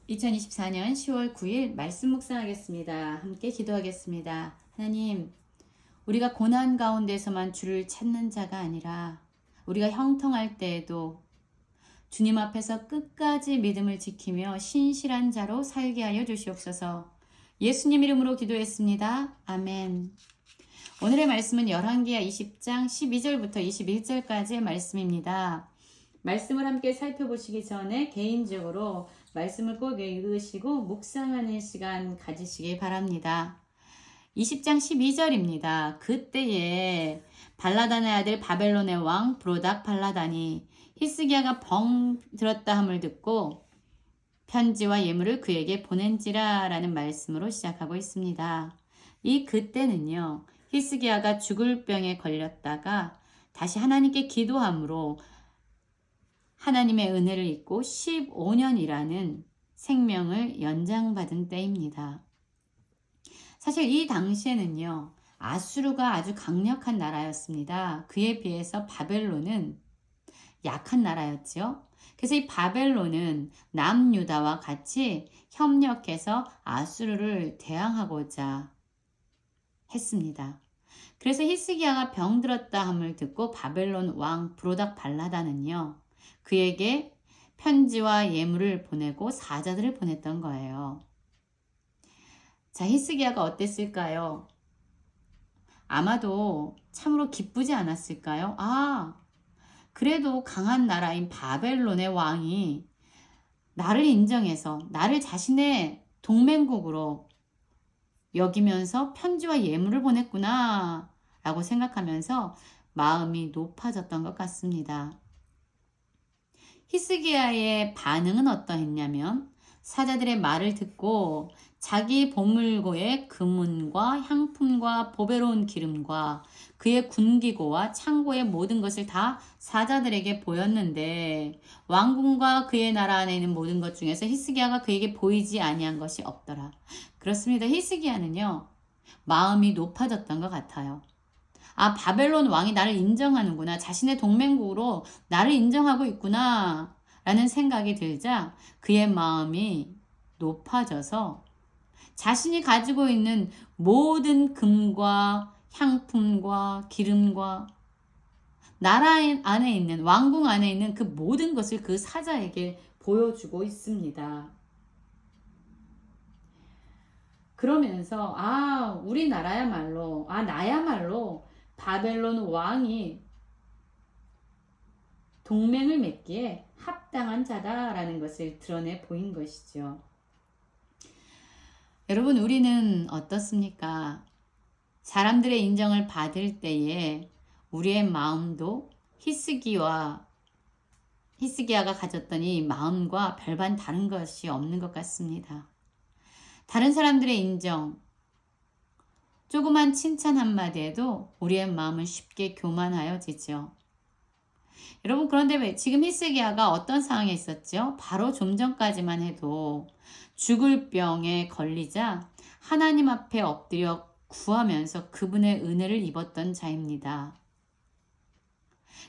2024년 10월 9일 말씀 묵상하겠습니다. 함께 기도하겠습니다. 하나님, 우리가 고난 가운데서만 주를 찾는 자가 아니라 우리가 형통할 때에도 주님 앞에서 끝까지 믿음을 지키며 신실한 자로 살게 하여 주시옵소서. 예수님 이름으로 기도했습니다. 아멘. 오늘의 말씀은 열왕기하 20장 12절부터 21절까지의 말씀입니다. 말씀을 함께 살펴보시기 전에 개인적으로 말씀을 꼭 읽으시고 묵상하는 시간 가지시기 바랍니다. 20장 12절입니다. 그때에 발라단의 아들 바벨론의 왕 브로닥 발라단이 히스기야가 벙 들었다 함을 듣고 편지와 예물을 그에게 보낸지라 라는 말씀으로 시작하고 있습니다. 이 그때는요, 히스기야가 죽을 병에 걸렸다가 다시 하나님께 기도함으로 하나님의 은혜를 입고 15년이라는 생명을 연장받은 때입니다. 사실 이 당시에는요, 아수르가 아주 강력한 나라였습니다. 그에 비해서 바벨론은 약한 나라였죠. 그래서 이 바벨론은 남유다와 같이 협력해서 아수르를 대항하고자 했습니다. 그래서 히스기야가 병들었다 함을 듣고 바벨론 왕 브로닥 발라단은요, 그에게 편지와 예물을 보내고 사자들을 보냈던 거예요. 자, 히스기야가 어땠을까요? 아마도 참으로 기쁘지 않았을까요? 그래도 강한 나라인 바벨론의 왕이 나를 인정해서 나를 자신의 동맹국으로 여기면서 편지와 예물을 보냈구나 라고 생각하면서 마음이 높아졌던 것 같습니다. 히스기야의 반응은 어떠했냐면 사자들의 말을 듣고 자기 보물고의 금은과 향품과 보배로운 기름과 그의 군기고와 창고의 모든 것을 다 사자들에게 보였는데 왕궁과 그의 나라 안에 있는 모든 것 중에서 히스기야가 그에게 보이지 아니한 것이 없더라. 그렇습니다. 히스기야는요, 마음이 높아졌던 것 같아요. 바벨론 왕이 나를 인정하는구나. 자신의 동맹국으로 나를 인정하고 있구나. 라는 생각이 들자 그의 마음이 높아져서 자신이 가지고 있는 모든 금과 향품과 기름과 나라 안에 있는, 왕궁 안에 있는 그 모든 것을 그 사자에게 보여주고 있습니다. 그러면서 우리나라야말로, 나야말로 바벨론 왕이 동맹을 맺기에 합당한 자다라는 것을 드러내 보인 것이죠. 여러분, 우리는 어떻습니까? 사람들의 인정을 받을 때에 우리의 마음도 히스기야가 가졌던 이 마음과 별반 다른 것이 없는 것 같습니다. 다른 사람들의 인정, 조그만 칭찬 한마디에도 우리의 마음은 쉽게 교만하여지죠. 여러분, 그런데 왜 지금 히스기야가 어떤 상황에 있었죠? 바로 좀 전까지만 해도 죽을 병에 걸리자 하나님 앞에 엎드려 구하면서 그분의 은혜를 입었던 자입니다.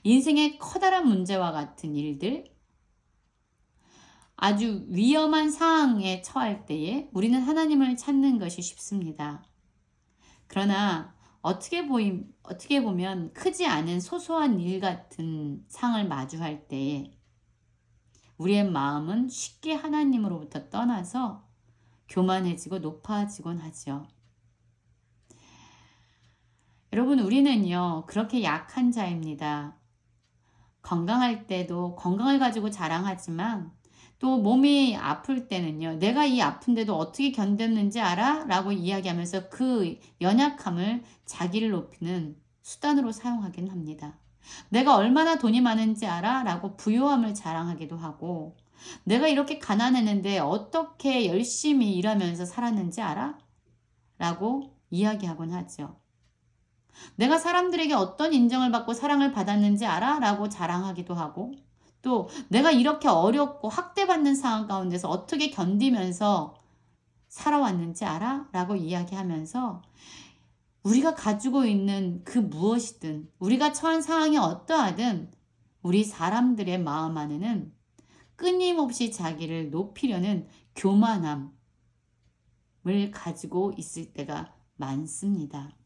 인생의 커다란 문제와 같은 일들, 아주 위험한 상황에 처할 때에 우리는 하나님을 찾는 것이 쉽습니다. 그러나 어떻게 보면 크지 않은 소소한 일 같은 상을 마주할 때에 우리의 마음은 쉽게 하나님으로부터 떠나서 교만해지고 높아지곤 하죠. 여러분, 우리는요, 그렇게 약한 자입니다. 건강할 때도 건강을 가지고 자랑하지만 또 몸이 아플 때는요, 내가 이 아픈데도 어떻게 견뎠는지 알아? 라고 이야기하면서 그 연약함을 자기를 높이는 수단으로 사용하긴 합니다. 내가 얼마나 돈이 많은지 알아? 라고 부유함을 자랑하기도 하고, 내가 이렇게 가난했는데 어떻게 열심히 일하면서 살았는지 알아? 라고 이야기하곤 하죠. 내가 사람들에게 어떤 인정을 받고 사랑을 받았는지 알아? 라고 자랑하기도 하고, 또 내가 이렇게 어렵고 학대받는 상황 가운데서 어떻게 견디면서 살아왔는지 알아? 라고 이야기하면서 우리가 가지고 있는 그 무엇이든, 우리가 처한 상황이 어떠하든 우리 사람들의 마음 안에는 끊임없이 자기를 높이려는 교만함을 가지고 있을 때가 많습니다.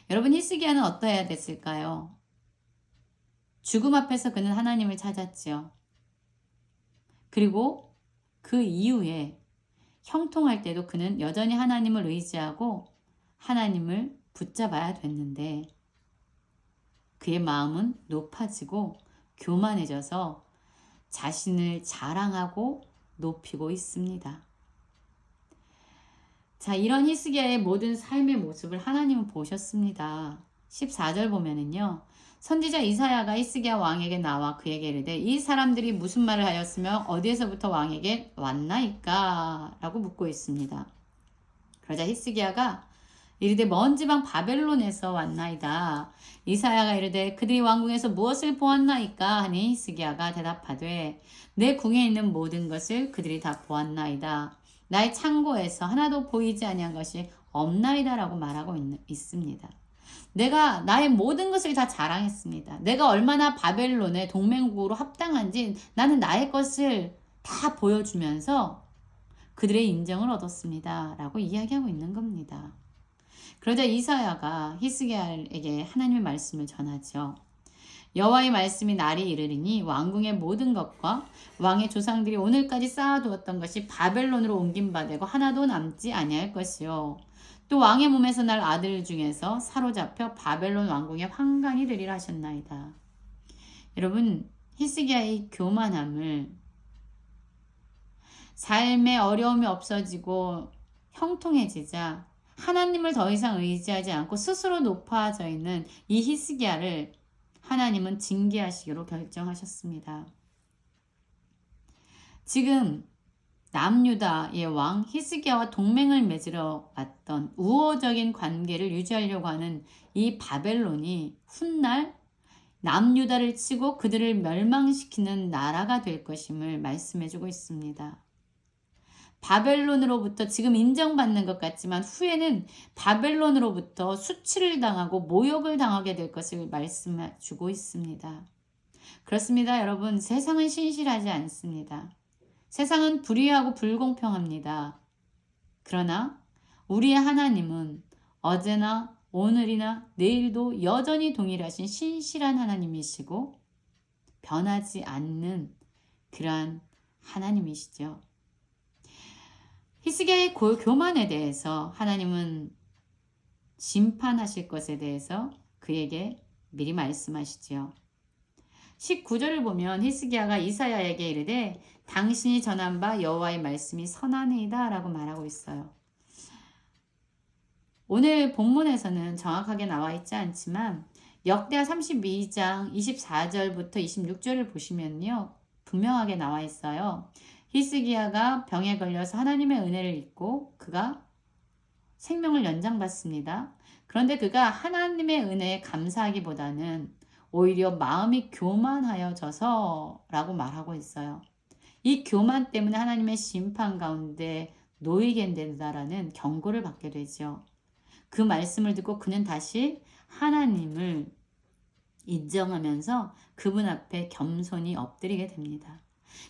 여러분, 히스기야는 어떠해야 됐을까요? 죽음 앞에서 그는 하나님을 찾았지요. 그리고 그 이후에 형통할 때도 그는 여전히 하나님을 의지하고 하나님을 붙잡아야 됐는데 그의 마음은 높아지고 교만해져서 자신을 자랑하고 높이고 있습니다. 자, 이런 히스기야의 모든 삶의 모습을 하나님은 보셨습니다. 14절 보면은요. 선지자 이사야가 히스기야 왕에게 나와 그에게 이르되 이 사람들이 무슨 말을 하였으며 어디에서부터 왕에게 왔나이까? 라고 묻고 있습니다. 그러자 히스기야가 이르되 먼 지방 바벨론에서 왔나이다. 이사야가 이르되 그들이 왕궁에서 무엇을 보았나이까? 하니 히스기야가 대답하되 내 궁에 있는 모든 것을 그들이 다 보았나이다. 나의 창고에서 하나도 보이지 아니한 것이 없나이다 라고 말하고 있습니다. 내가 나의 모든 것을 다 자랑했습니다. 내가 얼마나 바벨론의 동맹국으로 합당한지 나는 나의 것을 다 보여주면서 그들의 인정을 얻었습니다. 라고 이야기하고 있는 겁니다. 그러자 이사야가 히스기야에게 하나님의 말씀을 전하죠. 여호와의 말씀이 날이 이르리니 왕궁의 모든 것과 왕의 조상들이 오늘까지 쌓아두었던 것이 바벨론으로 옮긴 바 되고 하나도 남지 아니할 것이요. 또 왕의 몸에서 날 아들 중에서 사로잡혀 바벨론 왕궁의 환관이 되리라 하셨나이다. 여러분, 히스기야의 교만함을 삶의 어려움이 없어지고 형통해지자 하나님을 더 이상 의지하지 않고 스스로 높아져 있는 이 히스기야를 하나님은 징계하시기로 결정하셨습니다. 지금 남유다의 왕 히스기야와 동맹을 맺으러 왔던 우호적인 관계를 유지하려고 하는 이 바벨론이 훗날 남유다를 치고 그들을 멸망시키는 나라가 될 것임을 말씀해주고 있습니다. 바벨론으로부터 지금 인정받는 것 같지만 후에는 바벨론으로부터 수치를 당하고 모욕을 당하게 될 것을 말씀해주고 있습니다. 그렇습니다, 여러분. 세상은 신실하지 않습니다. 세상은 불의하고 불공평합니다. 그러나 우리의 하나님은 어제나 오늘이나 내일도 여전히 동일하신 신실한 하나님이시고 변하지 않는 그러한 하나님이시죠. 히스기야의 교만에 대해서 하나님은 심판하실 것에 대해서 그에게 미리 말씀하시지요. 19절을 보면 히스기야가 이사야에게 이르되 당신이 전한 바 여호와의 말씀이 선하니이다 라고 말하고 있어요. 오늘 본문에서는 정확하게 나와 있지 않지만 역대하 32장 24절부터 26절을 보시면요. 분명하게 나와 있어요. 히스기야가 병에 걸려서 하나님의 은혜를 잊고 그가 생명을 연장받습니다. 그런데 그가 하나님의 은혜에 감사하기보다는 오히려 마음이 교만하여져서 라고 말하고 있어요. 이 교만 때문에 하나님의 심판 가운데 놓이게 된다라는 경고를 받게 되죠. 그 말씀을 듣고 그는 다시 하나님을 인정하면서 그분 앞에 겸손히 엎드리게 됩니다.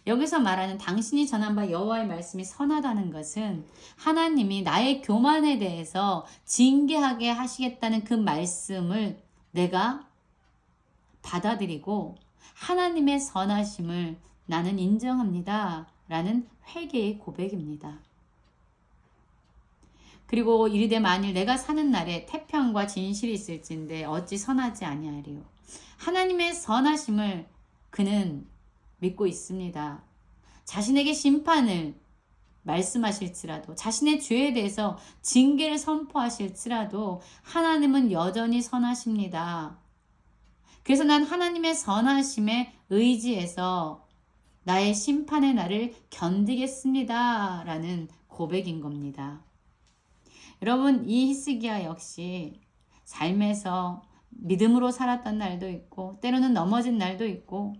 여기서 말하는 당신이 전한 바 여호와의 말씀이 선하다는 것은 하나님이 나의 교만에 대해서 징계하게 하시겠다는 그 말씀을 내가 받아들이고 하나님의 선하심을 나는 인정합니다. 라는 회개의 고백입니다. 그리고 이르되 만일 내가 사는 날에 태평과 진실이 있을진데 어찌 선하지 아니하리요. 하나님의 선하심을 그는 믿고 있습니다. 자신에게 심판을 말씀하실지라도 자신의 죄에 대해서 징계를 선포하실지라도 하나님은 여전히 선하십니다. 그래서 난 하나님의 선하심에 의지해서 나의 심판의 날을 견디겠습니다. 라는 고백인 겁니다. 여러분, 이 히스기야 역시 삶에서 믿음으로 살았던 날도 있고 때로는 넘어진 날도 있고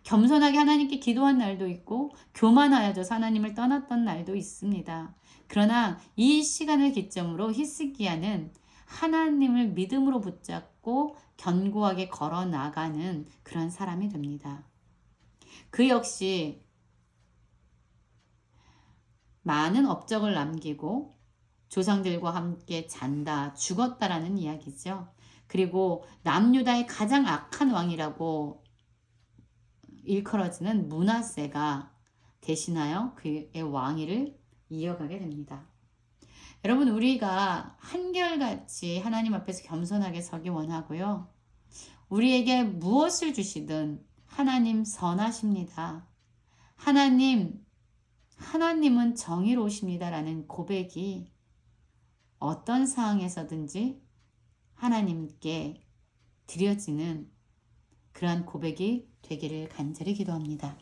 겸손하게 하나님께 기도한 날도 있고 교만하여져서 하나님을 떠났던 날도 있습니다. 그러나 이 시간을 기점으로 히스기야는 하나님을 믿음으로 붙잡고 견고하게 걸어 나가는 그런 사람이 됩니다. 그 역시 많은 업적을 남기고 조상들과 함께 잔다, 죽었다라는 이야기죠. 그리고 남유다의 가장 악한 왕이라고 일컬어지는 므낫세가 대신하여 그의 왕위를 이어가게 됩니다. 여러분, 우리가 한결같이 하나님 앞에서 겸손하게 서기 원하고요. 우리에게 무엇을 주시든 하나님 선하십니다. 하나님은 정의로우십니다라는 고백이 어떤 상황에서든지 하나님께 드려지는 그러한 고백이 되기를 간절히 기도합니다.